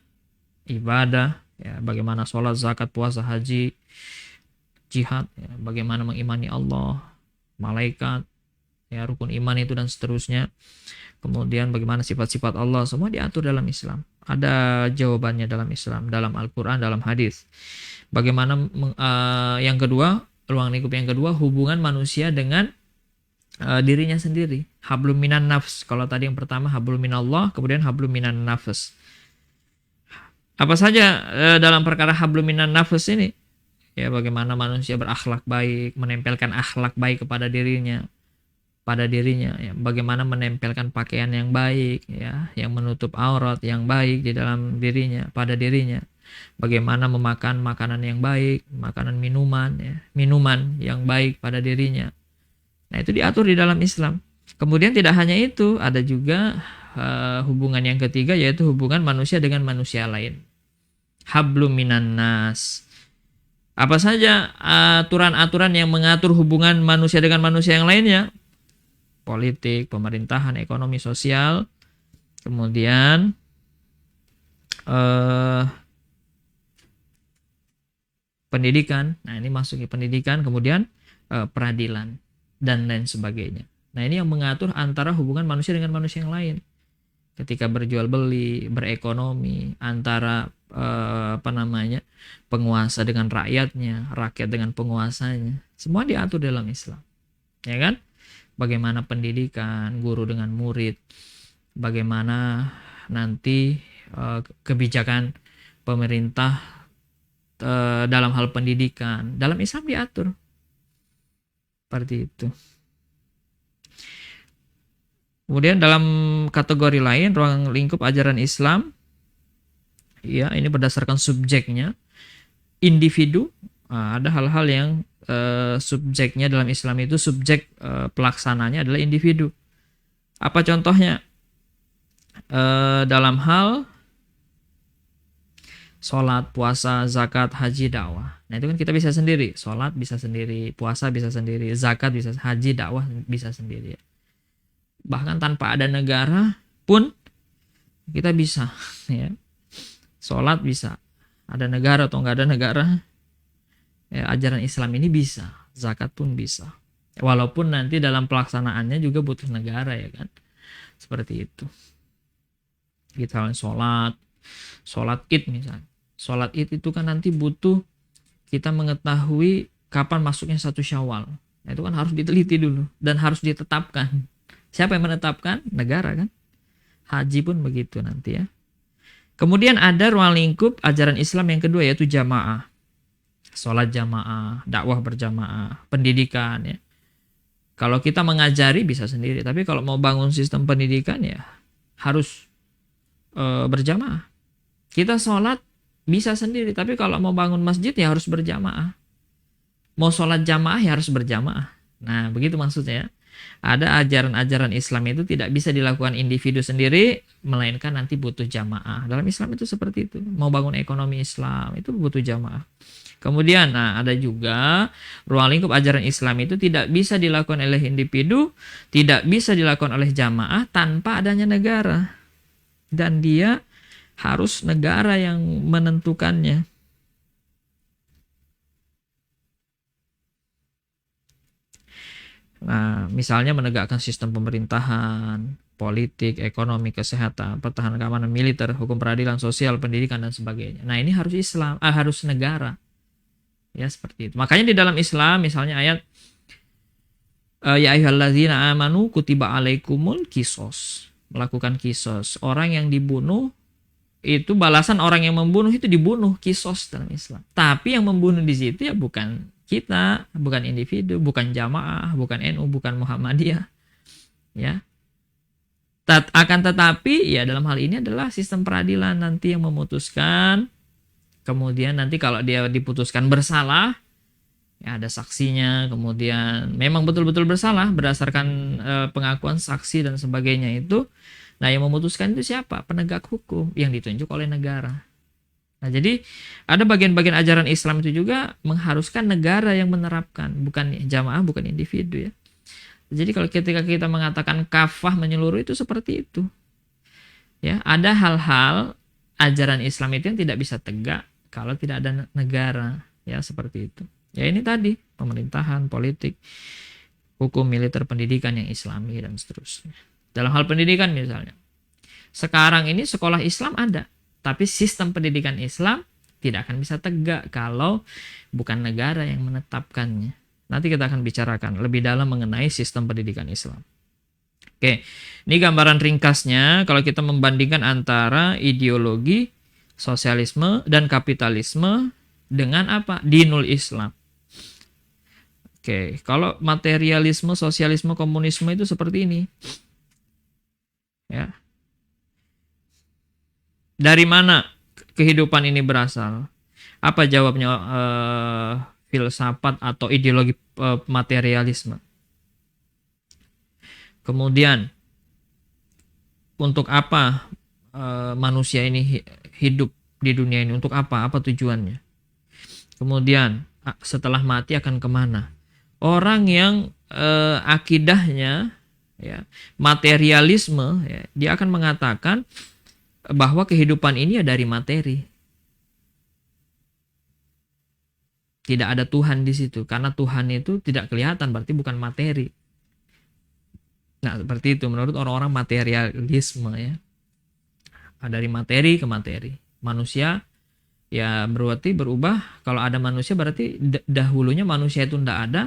ibadah, ya, bagaimana sholat, zakat, puasa, haji, jihad, ya, bagaimana mengimani Allah, malaikat, ya, rukun iman itu dan seterusnya. Kemudian bagaimana sifat-sifat Allah, semua diatur dalam Islam. Ada jawabannya dalam Islam, dalam Al-Quran, dalam hadis. Bagaimana yang kedua, ruang lingkup yang kedua, hubungan manusia dengan dirinya sendiri. Hablum minan nafs. Kalau tadi yang pertama hablum minallah, kemudian hablum minan nafs. Apa saja dalam perkara hablum minan nafs ini? Ya, bagaimana manusia berakhlak baik, menempelkan akhlak baik kepada dirinya, ya, bagaimana menempelkan pakaian yang baik, ya, yang menutup aurat yang baik di dalam dirinya, pada dirinya. Bagaimana memakan makanan yang baik, makanan minuman, ya, minuman yang baik pada dirinya. Nah, itu diatur di dalam Islam. Kemudian tidak hanya itu, ada juga hubungan yang ketiga, yaitu hubungan manusia dengan manusia lain. Hablum minan nas. Apa saja aturan-aturan yang mengatur hubungan manusia dengan manusia yang lainnya? Politik, pemerintahan, ekonomi, sosial, kemudian pendidikan. Nah, ini masuk ke pendidikan, kemudian peradilan dan lain sebagainya. Nah, ini yang mengatur antara hubungan manusia dengan manusia yang lain. Ketika berjual beli, berekonomi, antara penguasa dengan rakyatnya, rakyat dengan penguasanya, semua diatur dalam Islam, ya kan? Bagaimana pendidikan, guru dengan murid, bagaimana nanti kebijakan pemerintah dalam hal pendidikan, dalam Islam diatur seperti itu. Kemudian dalam kategori lain, ruang lingkup ajaran Islam, ya, ini berdasarkan subjeknya, individu. Ada hal-hal yang subjeknya dalam Islam itu, subjek pelaksananya adalah individu. Apa contohnya? Dalam hal sholat, puasa, zakat, haji, dakwah. Nah, itu kan kita bisa sendiri. Sholat bisa sendiri, puasa bisa sendiri, zakat bisa, haji, dakwah bisa sendiri. Bahkan tanpa ada negara pun kita bisa, ya. Sholat bisa, ada negara atau nggak ada negara, ya, ajaran Islam ini bisa. Zakat pun bisa, walaupun nanti dalam pelaksanaannya juga butuh negara, ya kan, seperti itu. Kita sholat id misalnya. Sholat id itu kan nanti butuh kita mengetahui kapan masuknya 1 Syawal. Nah, itu kan harus diteliti dulu dan harus ditetapkan. Siapa yang menetapkan? Negara, kan. Haji pun begitu nanti, ya. Kemudian ada ruang lingkup ajaran Islam yang kedua, yaitu jamaah. Sholat jamaah, dakwah berjamaah, pendidikan, ya. Kalau kita mengajari bisa sendiri, tapi kalau mau bangun sistem pendidikan, ya harus berjamaah. Kita sholat bisa sendiri, tapi kalau mau bangun masjid ya harus berjamaah. Mau sholat jamaah ya harus berjamaah. Nah, begitu maksudnya, ya. Ada ajaran-ajaran Islam itu tidak bisa dilakukan individu sendiri, melainkan nanti butuh jamaah. Dalam Islam itu seperti itu. Mau bangun ekonomi Islam itu butuh jamaah. Kemudian, ada juga ruang lingkup ajaran Islam itu tidak bisa dilakukan oleh individu, tidak bisa dilakukan oleh jamaah tanpa adanya negara. Dan dia harus negara yang menentukannya. Nah, misalnya menegakkan sistem pemerintahan, politik, ekonomi, kesehatan, pertahanan, keamanan, militer, hukum peradilan, sosial, pendidikan dan sebagainya. Nah, ini harus Islam, harus negara. Ya, seperti itu. Makanya di dalam Islam misalnya ayat ya ayyuhalladzina amanu kutiba alaikumul kisos. Melakukan kisos. Orang yang dibunuh itu balasan orang yang membunuh itu dibunuh, kisos dalam Islam. Tapi yang membunuh di situ ya bukan kita, bukan individu, bukan jamaah, bukan NU, bukan Muhammadiyah. Ya. Akan tetapi ya dalam hal ini adalah sistem peradilan nanti yang memutuskan. Kemudian nanti kalau dia diputuskan bersalah, ya ada saksinya, kemudian memang betul-betul bersalah berdasarkan pengakuan saksi dan sebagainya itu. Nah, yang memutuskan itu siapa? Penegak hukum yang ditunjuk oleh negara. Nah, jadi ada bagian-bagian ajaran Islam itu juga mengharuskan negara yang menerapkan, bukan jamaah, bukan individu ya. Jadi kalau ketika kita mengatakan kafah menyeluruh itu seperti itu. Ya, ada hal-hal ajaran Islam itu yang tidak bisa tegak kalau tidak ada negara, ya seperti itu. Ya ini tadi, pemerintahan, politik, hukum, militer, pendidikan yang Islami dan seterusnya. Dalam hal pendidikan misalnya, sekarang ini sekolah Islam ada, tapi sistem pendidikan Islam tidak akan bisa tegak kalau bukan negara yang menetapkannya. Nanti kita akan bicarakan lebih dalam mengenai sistem pendidikan Islam. Oke, ini gambaran ringkasnya kalau kita membandingkan antara ideologi sosialisme dan kapitalisme dengan apa? Dinul Islam. Oke, kalau materialisme, sosialisme, komunisme itu seperti ini. Ya. Dari mana kehidupan ini berasal? Apa jawabnya filsafat atau ideologi materialisme? Kemudian, untuk apa manusia ini hidup di dunia ini? Untuk apa? Apa tujuannya? Kemudian, setelah mati akan kemana? Orang yang akidahnya ya, materialisme, ya, dia akan mengatakan bahwa kehidupan ini ya dari materi. Tidak ada Tuhan di situ, karena Tuhan itu tidak kelihatan, berarti bukan materi. Nah, seperti itu menurut orang-orang materialisme ya. Dari materi ke materi. Manusia ya berarti berubah. Kalau ada manusia berarti dahulunya manusia itu tidak ada.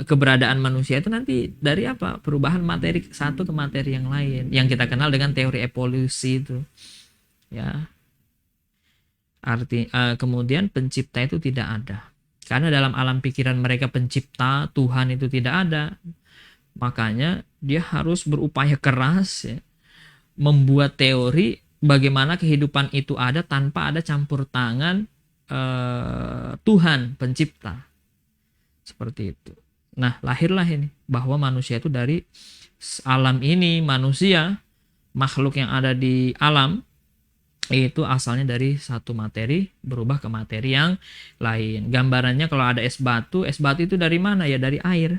Keberadaan manusia itu nanti dari apa? Perubahan materi satu ke materi yang lain, yang kita kenal dengan teori evolusi itu. Ya. Kemudian pencipta itu tidak ada. Karena dalam alam pikiran mereka pencipta, Tuhan itu tidak ada. Makanya dia harus berupaya keras ya, membuat teori bagaimana kehidupan itu ada tanpa ada campur tangan Tuhan pencipta. Seperti itu. Nah, lahirlah ini bahwa manusia itu dari alam ini, manusia, makhluk yang ada di alam itu asalnya dari satu materi berubah ke materi yang lain. Gambarannya kalau ada es batu itu dari mana? Ya dari air.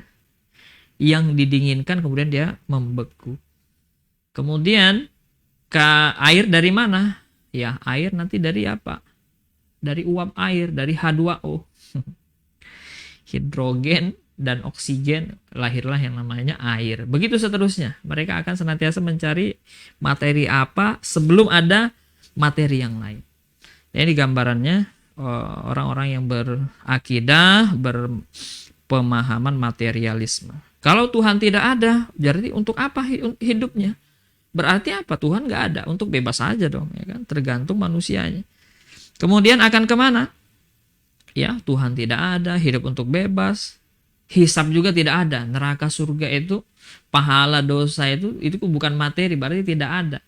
Yang didinginkan kemudian dia membeku. Kemudian air dari mana? Ya, air nanti dari apa? Dari uap air, dari H2O. Hidrogen dan oksigen, lahirlah yang namanya air. Begitu seterusnya. Mereka akan senantiasa mencari materi apa sebelum ada materi yang lain. Jadi gambarannya orang-orang yang berakidah, berpemahaman materialisme. Kalau Tuhan tidak ada, berarti untuk apa hidupnya? Berarti apa? Tuhan nggak ada, untuk bebas saja dong, ya kan? Tergantung manusianya. Kemudian akan kemana? Ya, Tuhan tidak ada, hidup untuk bebas. Hisab juga tidak ada. Neraka, surga itu, pahala, dosa itu bukan materi, berarti tidak ada.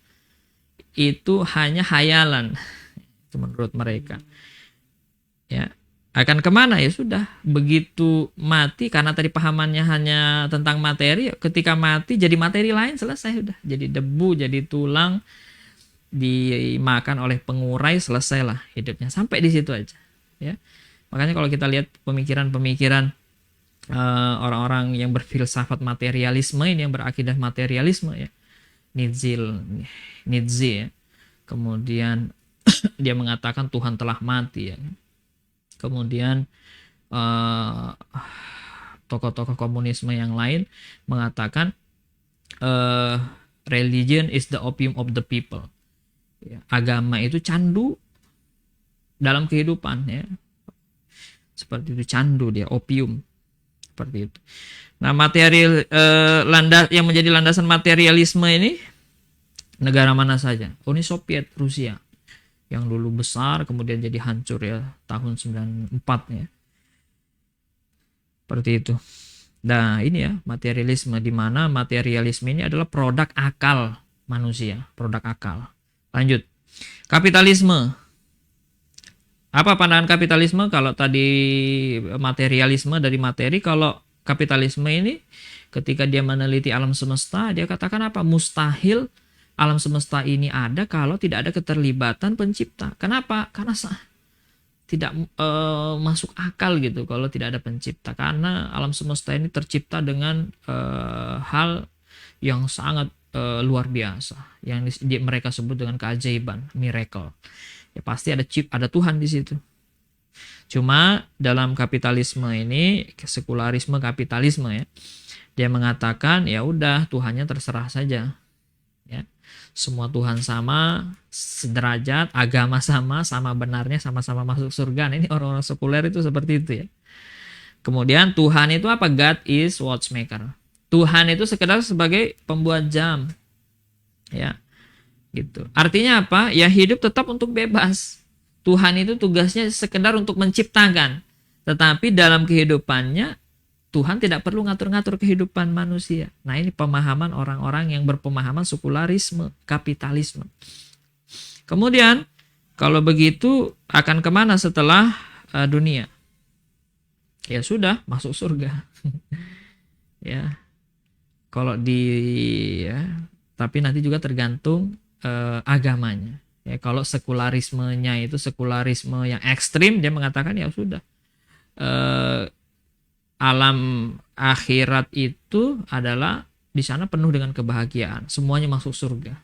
Itu hanya hayalan. Itu menurut mereka. Ya, akan kemana? Ya sudah, begitu mati, karena tadi pahamannya hanya tentang materi, ketika mati jadi materi lain, selesai sudah. Jadi debu, jadi tulang, dimakan oleh pengurai, selesailah hidupnya. Sampai di situ aja. Ya. Makanya kalau kita lihat pemikiran-pemikiran orang-orang yang berfilsafat materialisme ini, yang berakidah materialisme ya, Nietzsche ya. Kemudian dia mengatakan Tuhan telah mati ya. Kemudian tokoh-tokoh komunisme yang lain mengatakan religion is the opium of the people. Ya, agama itu candu dalam kehidupan, ya. Seperti itu, candu dia, opium. Seperti itu. Nah, material yang menjadi landasan materialisme ini negara mana saja? Uni Soviet, Rusia. Yang dulu besar kemudian jadi hancur ya tahun 94 ya. Seperti itu. Nah, ini ya materialisme, di mana materialisme ini adalah produk akal manusia, produk akal. Lanjut. Kapitalisme. Apa pandangan kapitalisme? Kalau tadi materialisme dari materi, kalau kapitalisme ini ketika dia meneliti alam semesta, dia katakan apa? Mustahil alam semesta ini ada kalau tidak ada keterlibatan pencipta. Kenapa? Karena tidak masuk akal gitu kalau tidak ada pencipta. Karena alam semesta ini tercipta dengan hal yang sangat luar biasa, yang mereka sebut dengan keajaiban, miracle. Ya pasti ada Tuhan di situ. Cuma dalam kapitalisme ini, sekularisme kapitalisme ya, dia mengatakan ya udah Tuhannya terserah saja. Ya. Semua Tuhan sama, sederajat, agama sama benarnya, sama-sama masuk surga. Nah, ini orang-orang sekuler itu seperti itu ya. Kemudian Tuhan itu apa? God is watchmaker. Tuhan itu sekedar sebagai pembuat jam. Ya. Gitu. Artinya apa? Ya hidup tetap untuk bebas. Tuhan itu tugasnya sekedar untuk menciptakan. Tetapi dalam kehidupannya Tuhan tidak perlu ngatur-ngatur kehidupan manusia. Nah, ini pemahaman orang-orang yang berpemahaman sekularisme, kapitalisme. Kemudian, kalau begitu akan kemana setelah dunia? Ya sudah, masuk surga. Ya. Kalau tapi nanti juga tergantung agamanya. Ya, kalau sekularismenya itu sekularisme yang ekstrim, dia mengatakan ya sudah. Alam akhirat itu adalah di sana penuh dengan kebahagiaan, semuanya masuk surga.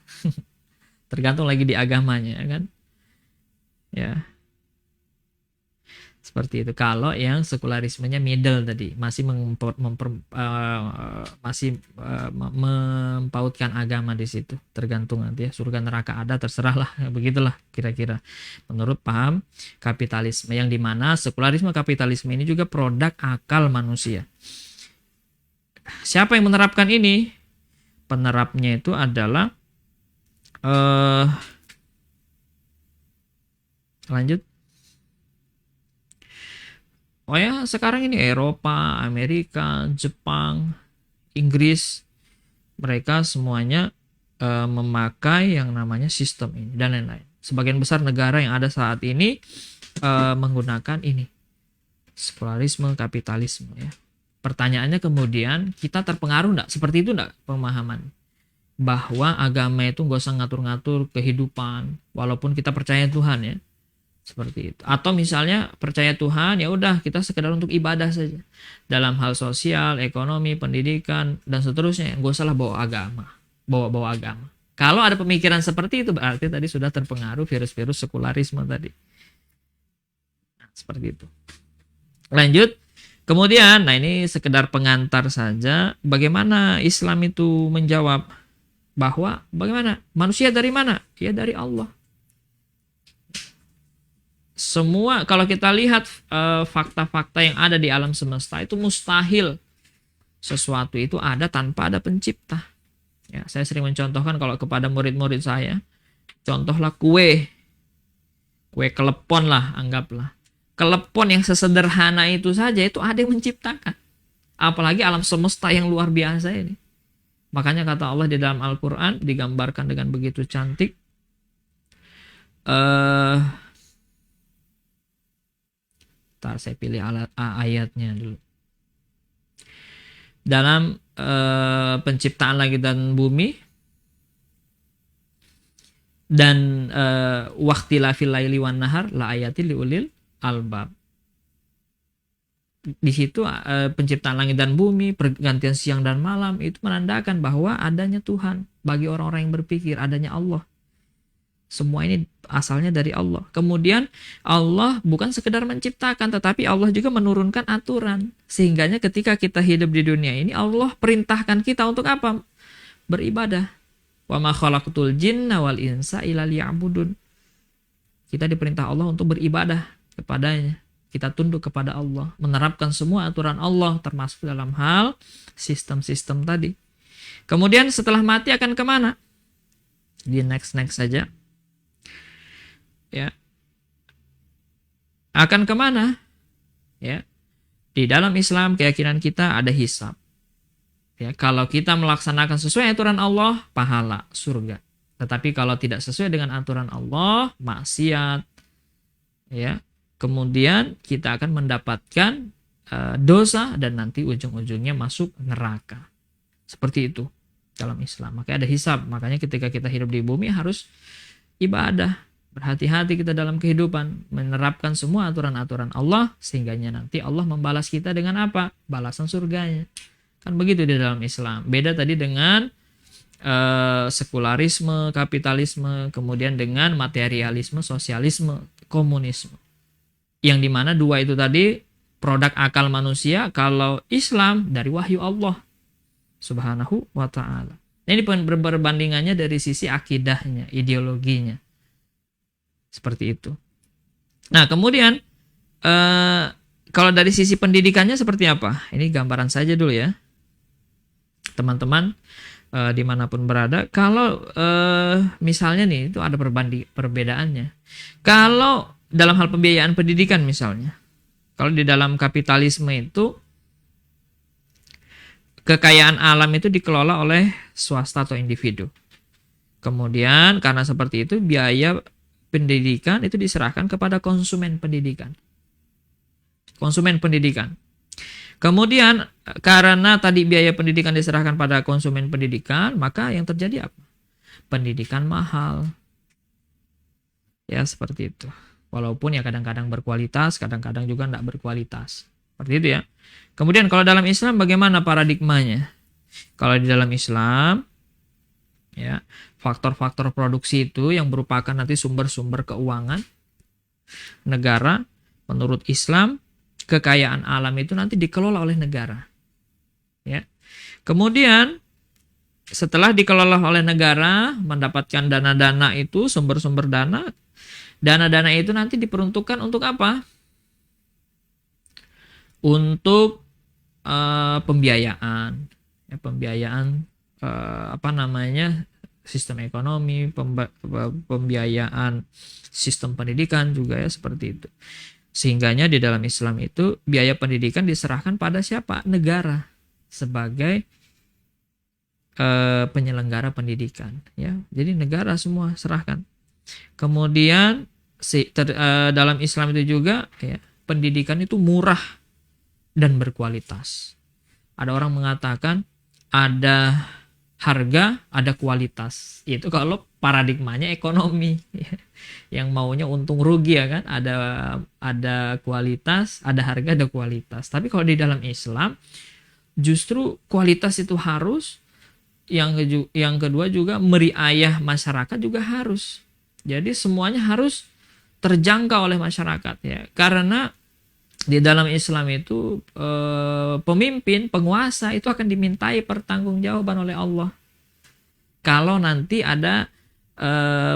Tergantung lagi di agamanya, ya kan? Ya. Seperti itu. Kalau yang sekularismenya middle tadi, masih mempautkan agama di situ. Tergantung nanti ya, surga neraka ada, terserahlah, begitulah kira-kira. Menurut paham kapitalisme, yang dimana sekularisme kapitalisme ini juga produk akal manusia. Siapa yang menerapkan ini? Penerapnya itu adalah lanjut. Oh ya, sekarang ini Eropa, Amerika, Jepang, Inggris, mereka semuanya memakai yang namanya sistem ini dan lain-lain. Sebagian besar negara yang ada saat ini menggunakan ini, sekularisme, kapitalisme ya. Pertanyaannya kemudian, kita terpengaruh enggak? Seperti itu enggak pemahaman? Bahwa agama itu nggak usah ngatur-ngatur kehidupan, walaupun kita percaya Tuhan ya. Seperti itu. Atau misalnya percaya Tuhan, ya udah kita sekedar untuk ibadah saja. Dalam hal sosial, ekonomi, pendidikan, dan seterusnya, nggak usah lah bawa agama. Bawa agama. Kalau ada pemikiran seperti itu, berarti tadi sudah terpengaruh virus-virus sekularisme tadi. Nah, seperti itu. Lanjut. Kemudian, nah ini sekedar pengantar saja. Bagaimana Islam itu menjawab bahwa bagaimana? Manusia dari mana? Ya dari Allah. Semua kalau kita lihat fakta-fakta yang ada di alam semesta itu mustahil sesuatu itu ada tanpa ada pencipta. Ya, saya sering mencontohkan kalau kepada murid-murid saya, contohlah kue kelepon lah, anggaplah. Kelepon yang sesederhana itu saja itu ada yang menciptakan. Apalagi alam semesta yang luar biasa ini. Makanya kata Allah di dalam Al-Quran digambarkan dengan begitu cantik. Saya pilih ayatnya dulu. Dalam penciptaan langit dan bumi dan waqtilafil laili wan nahar la ayatil liulil albab. Di situ penciptaan langit dan bumi, pergantian siang dan malam itu menandakan bahwa adanya Tuhan bagi orang-orang yang berpikir, adanya Allah. Semua ini asalnya dari Allah. Kemudian Allah bukan sekedar menciptakan, tetapi Allah juga menurunkan aturan. Sehingganya ketika kita hidup di dunia ini, Allah perintahkan kita untuk apa? Beribadah. Wa ma khalaqtul jinna wal insa illa liya'budun. Kita diperintah Allah untuk beribadah kepadanya. Kita tunduk kepada Allah, menerapkan semua aturan Allah, termasuk dalam hal sistem-sistem tadi. Kemudian setelah mati akan kemana? Di next saja. Ya. Akan kemana? Ya. Di dalam Islam keyakinan kita ada hisab. Ya, kalau kita melaksanakan sesuai aturan Allah, pahala, surga. Tetapi kalau tidak sesuai dengan aturan Allah, maksiat, ya, kemudian kita akan mendapatkan dosa dan nanti ujung-ujungnya masuk neraka. Seperti itu dalam Islam. Makanya ada hisab. Makanya ketika kita hidup di bumi harus ibadah. Berhati-hati kita dalam kehidupan, menerapkan semua aturan-aturan Allah, sehingganya nanti Allah membalas kita dengan apa? Balasan surganya. Kan begitu di dalam Islam. Beda tadi dengan sekularisme, kapitalisme, kemudian dengan materialisme, sosialisme, komunisme. Yang dimana dua itu tadi produk akal manusia, kalau Islam dari wahyu Allah Subhanahu wa ta'ala. Ini perbandingannya dari sisi akidahnya, ideologinya. Seperti itu. Nah, kemudian kalau dari sisi pendidikannya seperti apa? Ini gambaran saja dulu ya. Teman-teman dimanapun berada, kalau misalnya nih itu ada perbedaannya. Kalau dalam hal pembiayaan pendidikan misalnya, kalau di dalam kapitalisme itu kekayaan alam itu dikelola oleh swasta atau individu. Kemudian karena seperti itu biaya pendidikan itu diserahkan kepada konsumen pendidikan. Konsumen pendidikan. Kemudian karena tadi biaya pendidikan diserahkan pada konsumen pendidikan, maka yang terjadi apa? Pendidikan mahal. Ya, seperti itu. Walaupun ya kadang-kadang berkualitas, kadang-kadang juga tidak berkualitas. Seperti itu ya. Kemudian kalau dalam Islam bagaimana paradigmanya? Kalau di dalam Islam, ya, faktor-faktor produksi itu yang merupakan nanti sumber-sumber keuangan negara, menurut Islam kekayaan alam itu nanti dikelola oleh negara. Ya. Kemudian setelah dikelola oleh negara, mendapatkan dana-dana itu, sumber-sumber dana, dana-dana itu nanti diperuntukkan untuk apa? Untuk pembiayaan, ya, sistem ekonomi, pembiayaan sistem pendidikan juga ya seperti itu. Sehingganya di dalam Islam itu biaya pendidikan diserahkan pada siapa? Negara sebagai penyelenggara pendidikan. Ya, jadi negara semua serahkan. Kemudian dalam Islam itu juga ya, pendidikan itu murah dan berkualitas. Ada orang mengatakan ada harga, ada kualitas. Itu kalau paradigmanya ekonomi, yang maunya untung rugi ya kan. Ada kualitas, ada harga, ada kualitas. Tapi kalau di dalam Islam, justru kualitas itu harus. Yang kedua juga meriayah masyarakat juga harus. Jadi semuanya harus terjangkau oleh masyarakat ya. Karena di dalam Islam itu pemimpin, penguasa itu akan dimintai pertanggungjawaban oleh Allah. Kalau nanti ada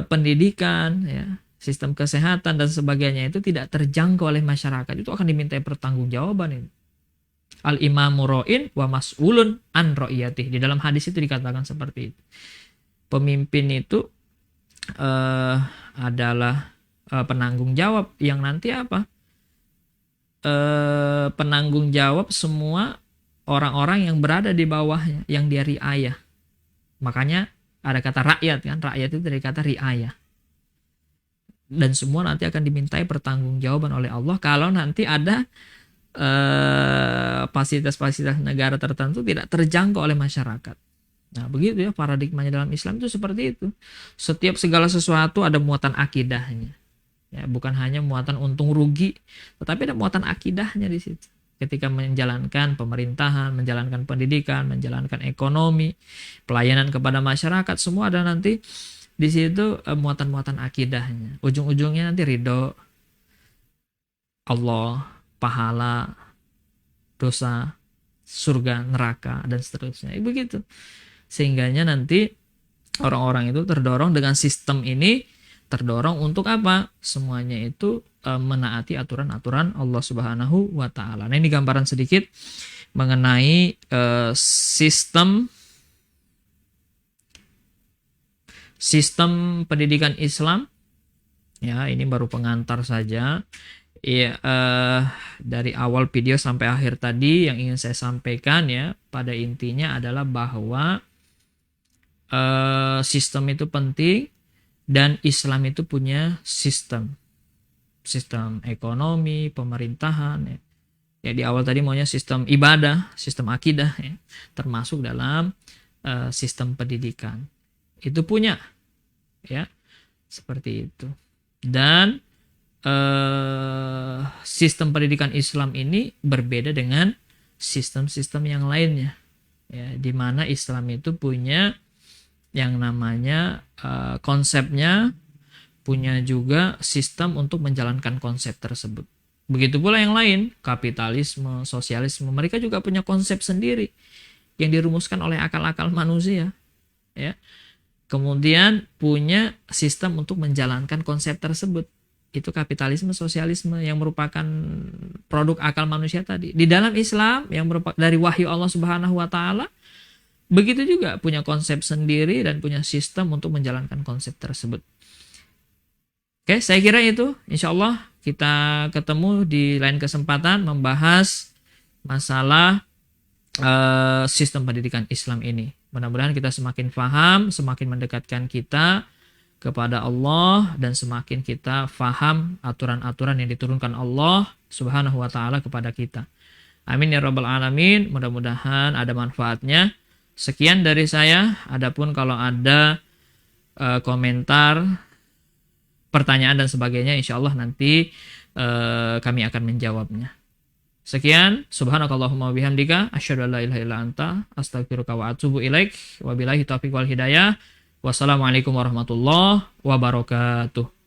pendidikan, ya, sistem kesehatan dan sebagainya itu tidak terjangkau oleh masyarakat, itu akan dimintai pertanggungjawaban ini. Al-imamu ra'in wa mas'ulun an ra'iyatih. Di dalam hadis itu dikatakan seperti itu. Pemimpin itu adalah penanggung jawab yang nanti apa? Penanggung jawab semua orang-orang yang berada di bawahnya, yang dia riayah. Makanya ada kata rakyat kan, rakyat itu dari kata riayah. Dan semua nanti akan dimintai pertanggungjawaban oleh Allah kalau nanti ada fasilitas-fasilitas negara tertentu tidak terjangkau oleh masyarakat. Nah, begitu ya paradigmanya dalam Islam itu seperti itu. Setiap segala sesuatu ada muatan akidahnya. Ya, bukan hanya muatan untung rugi, tetapi ada muatan akidahnya di situ. Ketika menjalankan pemerintahan, menjalankan pendidikan, menjalankan ekonomi, pelayanan kepada masyarakat, semua ada nanti Di situ muatan-muatan akidahnya. Ujung-ujungnya nanti ridho Allah, pahala, dosa, surga, neraka, dan seterusnya. Begitu. Sehingganya nanti orang-orang itu terdorong dengan sistem ini, terdorong untuk apa? Semuanya itu menaati aturan-aturan Allah Subhanahu wa taala. Nah, ini gambaran sedikit mengenai sistem pendidikan Islam. Ya, ini baru pengantar saja. Ya, dari awal video sampai akhir tadi yang ingin saya sampaikan ya, pada intinya adalah bahwa sistem itu penting dan Islam itu punya sistem ekonomi, pemerintahan ya. Ya, di awal tadi maunya sistem ibadah, sistem akidah ya, termasuk dalam sistem pendidikan. Itu punya ya, seperti itu. Dan sistem pendidikan Islam ini berbeda dengan sistem-sistem yang lainnya ya, di mana Islam itu punya yang namanya konsepnya, punya juga sistem untuk menjalankan konsep tersebut. Begitu pula yang lain, kapitalisme, sosialisme, mereka juga punya konsep sendiri yang dirumuskan oleh akal-akal manusia ya. Kemudian punya sistem untuk menjalankan konsep tersebut. Itu kapitalisme, sosialisme yang merupakan produk akal manusia tadi. Di dalam Islam yang merupakan dari wahyu Allah Subhanahu wa taala, begitu juga punya konsep sendiri dan punya sistem untuk menjalankan konsep tersebut. Oke, saya kira itu. Insya Allah kita ketemu di lain kesempatan membahas masalah sistem pendidikan Islam ini. Mudah-mudahan kita semakin paham, semakin mendekatkan kita kepada Allah, dan semakin kita paham aturan-aturan yang diturunkan Allah Subhanahu wa taala kepada kita. Amin ya rabbal alamin. Mudah-mudahan ada manfaatnya. Sekian dari saya. Adapun kalau ada komentar, pertanyaan dan sebagainya, insya Allah nanti kami akan menjawabnya. Sekian, subhanakallahumma wabihamdika, asyhadu an la ilaha illa anta, astaghfiruka wa atubu ilaik, wabillahi taufiq wal hidayah. Wassalamualaikum warahmatullahi wabarakatuh.